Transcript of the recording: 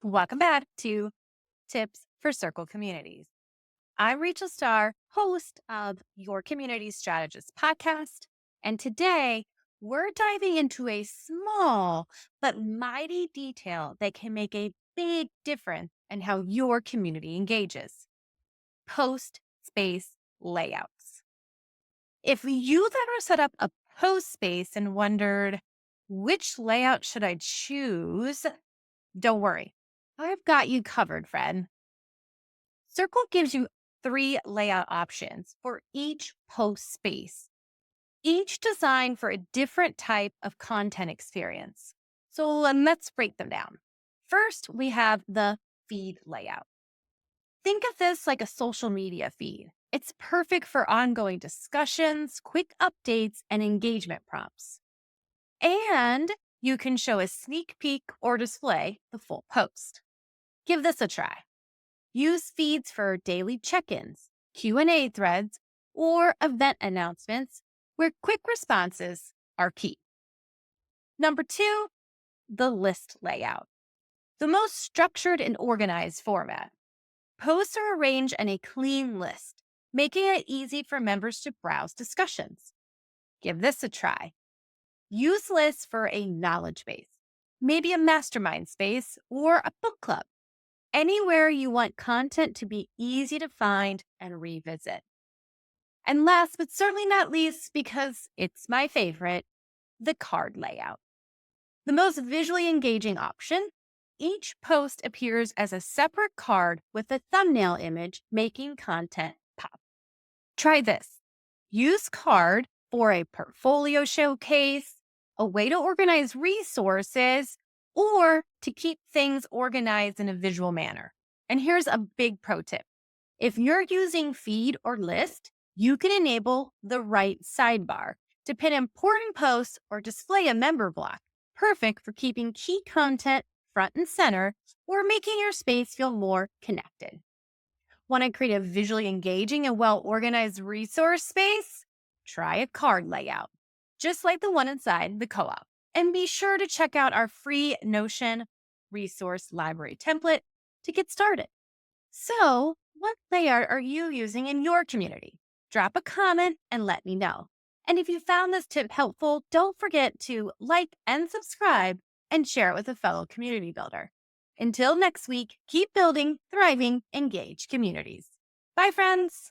Welcome back to Tips for Circle Communities. I'm Rachel Starr, host of Your Community Strategist podcast. And today we're diving into a small but mighty detail that can make a big difference in how your community engages: post space layouts. If you've ever set up a post space and wondered, which layout should I choose? Don't worry, I've got you covered, friend. Circle gives you three layout options for each post space, each designed for a different type of content experience. So let's break them down. First, we have the feed layout. Think of this like a social media feed. It's perfect for ongoing discussions, quick updates, and engagement prompts. And you can show a sneak peek or display the full post. Give this a try. Use feeds for daily check-ins, Q&A threads, or event announcements where quick responses are key. Number two, the list layout, the most structured and organized format. Posts are arranged in a clean list, making it easy for members to browse discussions. Give this a try. Use lists for a knowledge base, maybe a mastermind space or a book club. Anywhere you want content to be easy to find and revisit. And last but certainly not least, because it's my favorite, the card layout. The most visually engaging option, each post appears as a separate card with a thumbnail image making content pop. Try this. Use card for a portfolio showcase, a way to organize resources, or to keep things organized in a visual manner. And here's a big pro tip. If you're using feed or list, you can enable the right sidebar to pin important posts or display a member block, perfect for keeping key content front and center or making your space feel more connected. Want to create a visually engaging and well-organized resource space? Try a card layout, just like the one inside the co-op. And be sure to check out our free Notion resource library template to get started. So, what layout are you using in your community? Drop a comment and let me know. And if you found this tip helpful, don't forget to like and subscribe and share it with a fellow community builder. Until next week, keep building thriving, engaged communities. Bye, friends.